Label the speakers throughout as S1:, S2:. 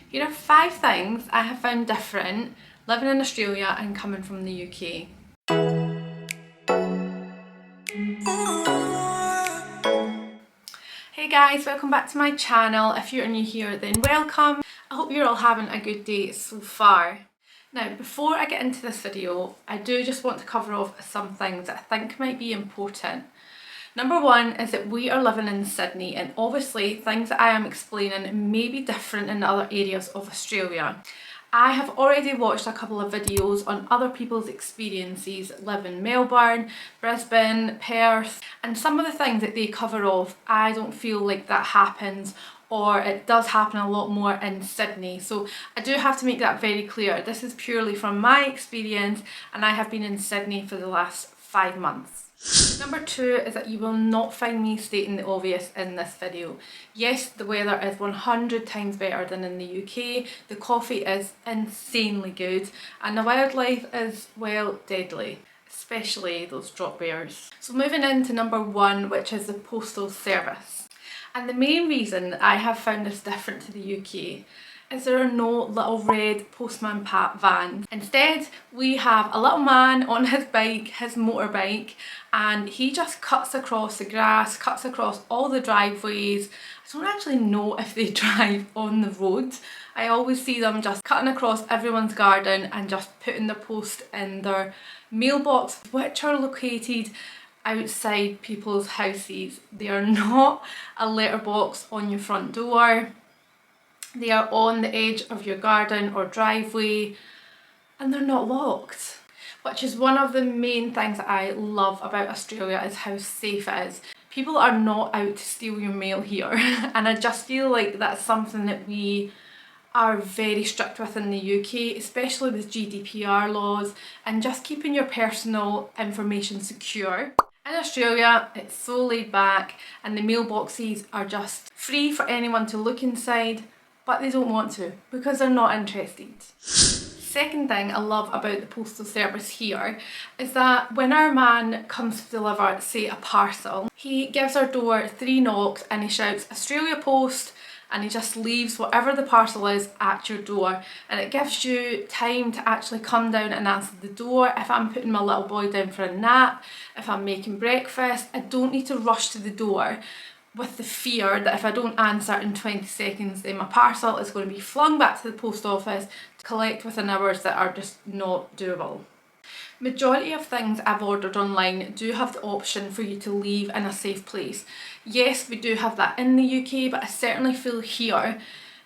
S1: Here are 5 things I have found different living in Australia and coming from the UK. Hey guys, welcome back to my channel. If you're new here, then welcome. I hope you're all having a good day so far. Now, before I get into this video, I do just want to cover off some things that I think might be important. Number one is that we are living in Sydney, and obviously things that I am explaining may be different in other areas of Australia. I have already watched a couple of videos on other people's experiences living in Melbourne, Brisbane, Perth, and some of the things that they cover off, I don't feel like that happens, or it does happen a lot more in Sydney. So I do have to make that very clear. This is purely from my experience, and I have been in Sydney for the last 5 months. Number 2 is that you will not find me stating the obvious in this video. Yes, the weather is 100 times better than in the UK, the coffee is insanely good, and the wildlife is, well, deadly, especially those drop bears. So moving into number 1, which is the Postal Service. And the main reason that I have found this different to the UK is there are no little red postman Pat vans. Instead, we have a little man on his bike, his motorbike, and he just cuts across the grass, cuts across all the driveways. I don't actually know if they drive on the road. I always see them just cutting across everyone's garden and just putting the post in their mailbox, which are located outside people's houses. They are not a letterbox on your front door. They are on the edge of your garden or driveway, and they're not locked, which is one of the main things that I love about Australia, is how safe it is. People are not out to steal your mail here, and I just feel like that's something that we are very strict with in the UK, especially with GDPR laws and just keeping your personal information secure. In Australia, it's so laid back, and the mailboxes are just free for anyone to look inside, but they don't want to because they're not interested. Second thing I love about the Postal Service here is that when our man comes to deliver, say, a parcel, he gives our door 3 knocks and he shouts Australia Post, and he just leaves whatever the parcel is at your door, and it gives you time to actually come down and answer the door. If I'm putting my little boy down for a nap, if I'm making breakfast, I don't need to rush to the door with the fear that if I don't answer in 20 seconds then my parcel is going to be flung back to the post office to collect within hours that are just not doable. Majority of things I've ordered online do have the option for you to leave in a safe place. Yes, we do have that in the UK, but I certainly feel here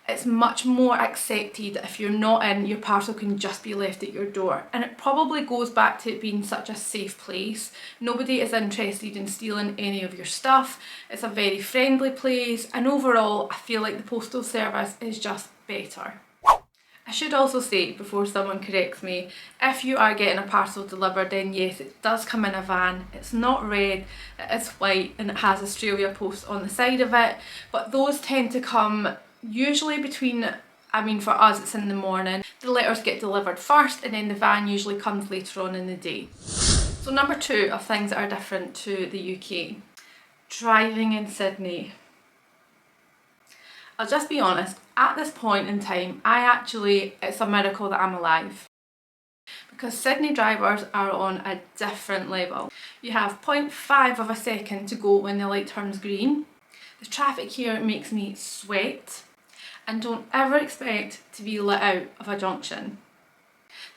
S1: it's much more accepted that if you're not in, your parcel can just be left at your door. And it probably goes back to it being such a safe place. Nobody is interested in stealing any of your stuff. It's a very friendly place, and overall I feel like the Postal Service is just better. I should also say, before someone corrects me, if you are getting a parcel delivered, then yes, it does come in a van. It's not red, it is white, and it has Australia Post on the side of it, but those tend to come usually between, for us it's in the morning. The letters get delivered first, and then the van usually comes later on in the day. So number 2 of things that are different to the UK. Driving in Sydney. I'll just be honest, at this point in time, it's a miracle that I'm alive. Because Sydney drivers are on a different level. You have 0.5 of a second to go when the light turns green. The traffic here makes me sweat, and don't ever expect to be let out of a junction.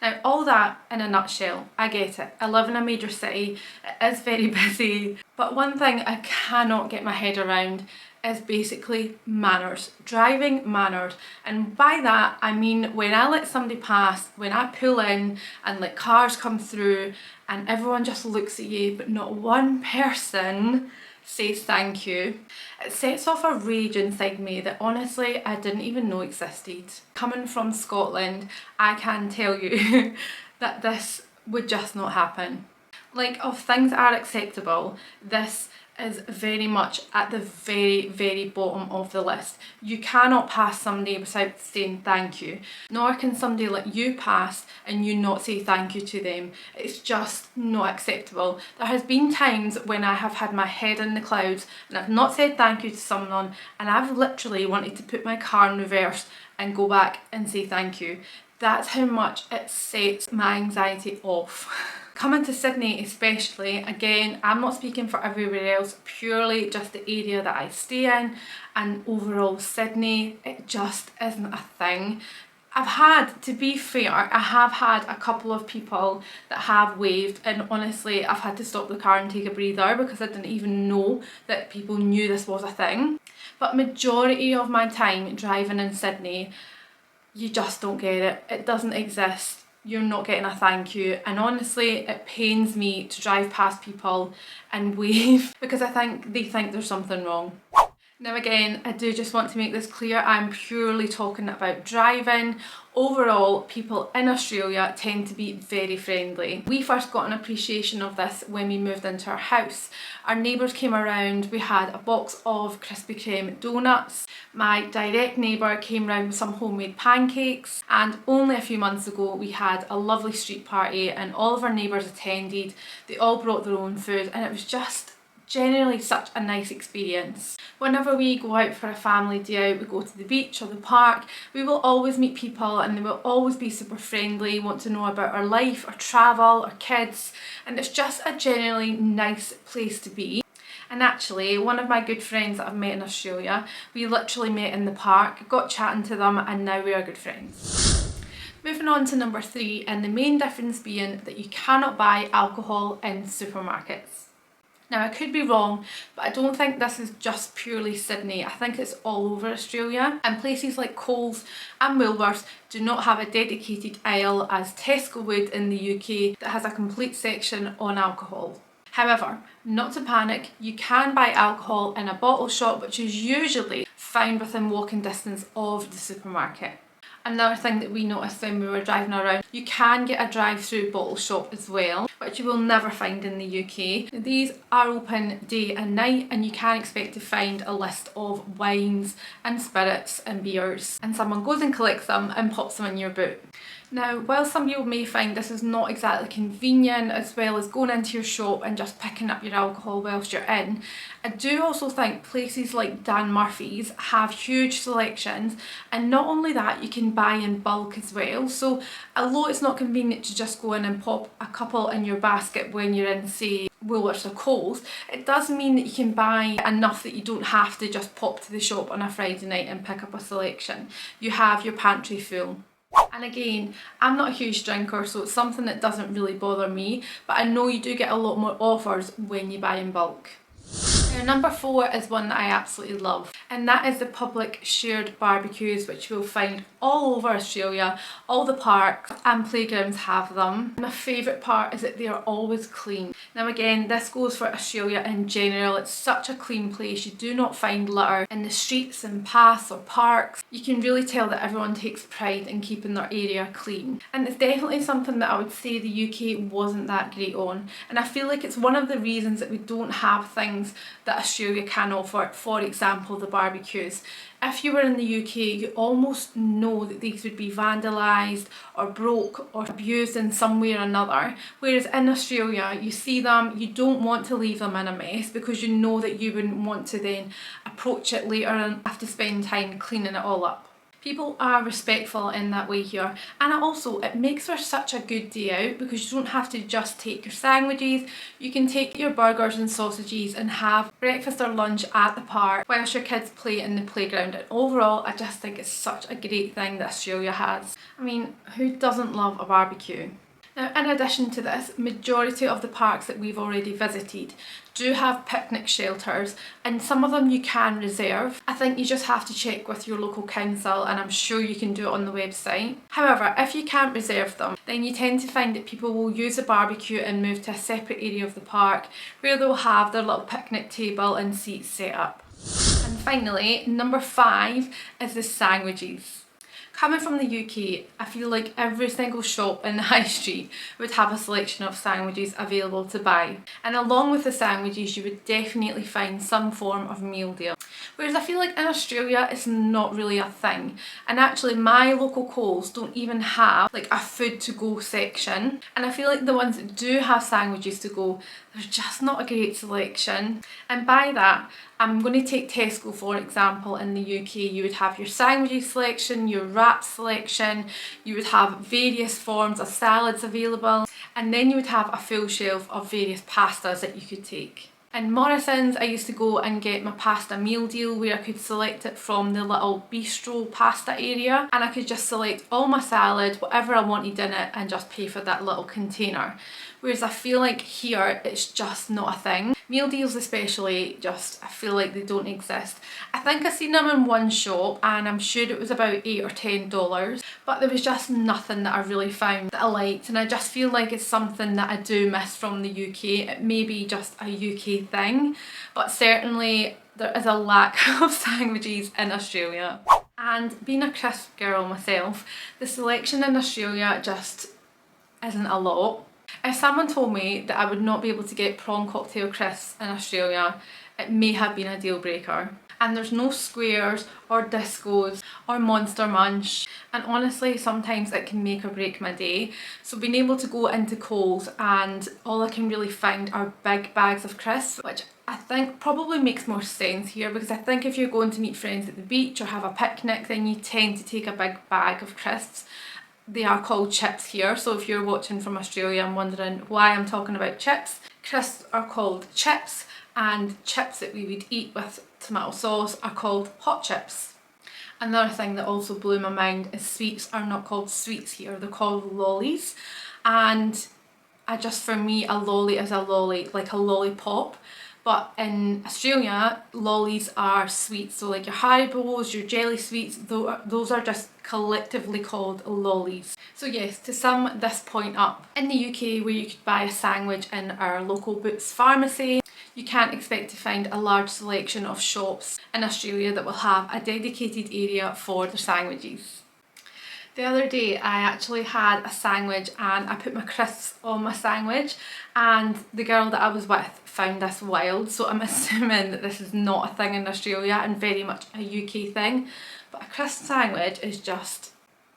S1: Now, all that in a nutshell, I get it. I live in a major city, it is very busy, but one thing I cannot get my head around is basically manners, driving manners. And by that I mean when I let somebody pass, when I pull in and let cars come through and everyone just looks at you but not one person says thank you. It sets off a rage inside me that honestly I didn't even know existed. Coming from Scotland, I can tell you that this would just not happen. Like, of things that are acceptable, this is very much at the very bottom of the list. You cannot pass somebody without saying thank you, nor can somebody let you pass and you not say thank you to them. It's just not acceptable. There has been times when I have had my head in the clouds and I've not said thank you to someone, and I've literally wanted to put my car in reverse and go back and say thank you. That's how much it sets my anxiety off. Coming to Sydney especially, again, I'm not speaking for everywhere else, purely just the area that I stay in, and overall Sydney, it just isn't a thing. I've had, to be fair, I have had a couple of people that have waved, and honestly I've had to stop the car and take a breather because I didn't even know that people knew this was a thing. But majority of my time driving in Sydney, you just don't get it. It doesn't exist. You're not getting a thank you, and honestly it pains me to drive past people and wave because I think they think there's something wrong. Now again, I do just want to make this clear, I'm purely talking about driving. Overall, people in Australia tend to be very friendly. We first got an appreciation of this when we moved into our house. Our neighbours came around, we had a box of Krispy Kreme donuts. My direct neighbour came round with some homemade pancakes, and only a few months ago we had a lovely street party and all of our neighbours attended. They all brought their own food and it was just generally such a nice experience. Whenever we go out for a family day out, we go to the beach or the park, we will always meet people and they will always be super friendly, want to know about our life, our travel, our kids, and it's just a generally nice place to be. And actually, one of my good friends that I've met in Australia, we literally met in the park, got chatting to them, and now we are good friends. Moving on to number 3, and the main difference being that you cannot buy alcohol in supermarkets. Now I could be wrong, but I don't think this is just purely Sydney. I think it's all over Australia, and places like Coles and Woolworths do not have a dedicated aisle as Tesco would in the UK that has a complete section on alcohol. However, not to panic, you can buy alcohol in a bottle shop which is usually found within walking distance of the supermarket. Another thing that we noticed when we were driving around, you can get a drive-through bottle shop as well, which you will never find in the UK. These are open day and night, and you can expect to find a list of wines and spirits and beers, and someone goes and collects them and pops them in your boot. Now, while some people may find this is not exactly convenient, as well as going into your shop and just picking up your alcohol whilst you're in, I do also think places like Dan Murphy's have huge selections, and not only that, you can buy in bulk as well. So although it's not convenient to just go in and pop a couple in your basket when you're in, say, Woolworths or Coles, it does mean that you can buy enough that you don't have to just pop to the shop on a Friday night and pick up a selection. You have your pantry full. And again, I'm not a huge drinker, so it's something that doesn't really bother me, but I know you do get a lot more offers when you buy in bulk. Now, number 4 is one that I absolutely love, and that is the public shared barbecues, which you'll find all over Australia. All the parks and playgrounds have them. My favourite part is that they are always clean. Now again, this goes for Australia in general. It's such a clean place. You do not find litter in the streets and paths or parks. You can really tell that everyone takes pride in keeping their area clean. And it's definitely something that I would say the UK wasn't that great on. And I feel like it's one of the reasons that we don't have things that Australia can offer, for example the barbecues. If you were in the UK, you almost know that these would be vandalised or broke or abused in some way or another, whereas in Australia you see them, you don't want to leave them in a mess because you know that you wouldn't want to then approach it later and have to spend time cleaning it all up. People are respectful in that way here, and it makes for such a good day out because you don't have to just take your sandwiches. You can take your burgers and sausages and have breakfast or lunch at the park whilst your kids play in the playground. And overall, I just think it's such a great thing that Australia has. I mean, who doesn't love a barbecue? Now, in addition to this, majority of the parks that we've already visited do have picnic shelters, and some of them you can reserve. I think you just have to check with your local council, and I'm sure you can do it on the website. However, if you can't reserve them, then you tend to find that people will use a barbecue and move to a separate area of the park where they'll have their little picnic table and seats set up. And finally, number 5 is the sandwiches. Coming from the UK, I feel like every single shop in the high street would have a selection of sandwiches available to buy. And along with the sandwiches, you would definitely find some form of meal deal. Whereas I feel like in Australia, it's not really a thing. And actually, my local Coles don't even have like a food to go section. And I feel like the ones that do have sandwiches to go, there's just not a great selection. And by that, I'm going to take Tesco for example. In the UK, you would have your sandwiches selection, your wrap selection, you would have various forms of salads available, and then you would have a full shelf of various pastas that you could take. In Morrison's, I used to go and get my pasta meal deal where I could select it from the little bistro pasta area, and I could just select all my salad, whatever I wanted in it, and just pay for that little container. Whereas I feel like here it's just not a thing. Meal deals especially, just I feel like they don't exist. I think I seen them in one shop and I'm sure it was about $8 or $10, but there was just nothing that I really found that I liked, and I just feel like it's something that I do miss from the UK. It may be just a UK thing, but certainly there is a lack of sandwiches in Australia. And being a crisp girl myself, the selection in Australia just isn't a lot. If someone told me that I would not be able to get prawn cocktail crisps in Australia, it may have been a deal breaker. And there's no squares or discos or Monster Munch, and honestly sometimes it can make or break my day. So being able to go into Coles and all I can really find are big bags of crisps, which I think probably makes more sense here, because I think if you're going to meet friends at the beach or have a picnic, then you tend to take a big bag of crisps. They are called chips here, so if you're watching from Australia and wondering why I'm talking about chips, crisps are called chips, and chips that we would eat with tomato sauce are called hot chips. Another thing that also blew my mind is sweets are not called sweets here, they're called lollies. And for me, a lolly is a lolly, like a lollipop. But in Australia, lollies are sweets, so like your Haribos, your jelly sweets, those are just collectively called lollies. So yes, to sum this point up, in the UK where you could buy a sandwich in our local Boots pharmacy, you can't expect to find a large selection of shops in Australia that will have a dedicated area for their sandwiches. The other day I actually had a sandwich and I put my crisps on my sandwich, and the girl that I was with found this wild, so I'm assuming that this is not a thing in Australia and very much a UK thing. But a crisp sandwich is just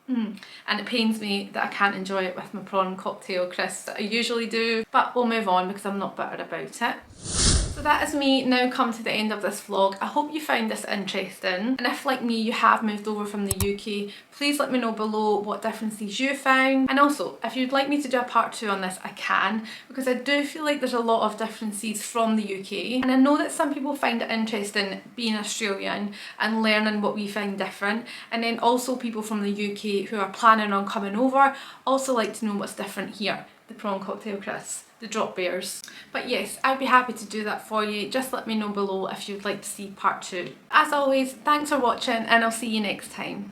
S1: and it pains me that I can't enjoy it with my prawn cocktail crisps that I usually do, but we'll move on because I'm not bitter about it. So that is me now come to the end of this vlog. I hope you found this interesting, and if like me you have moved over from the UK, please let me know below what differences you found. And also if you'd like me to do a part 2 on this, I can, because I do feel like there's a lot of differences from the UK, and I know that some people find it interesting being Australian and learning what we find different, and then also people from the UK who are planning on coming over also like to know what's different here. The prawn cocktail crisps, the drop bears. But yes, I'd be happy to do that for you. Just let me know below if you'd like to see part 2. As always, thanks for watching and I'll see you next time.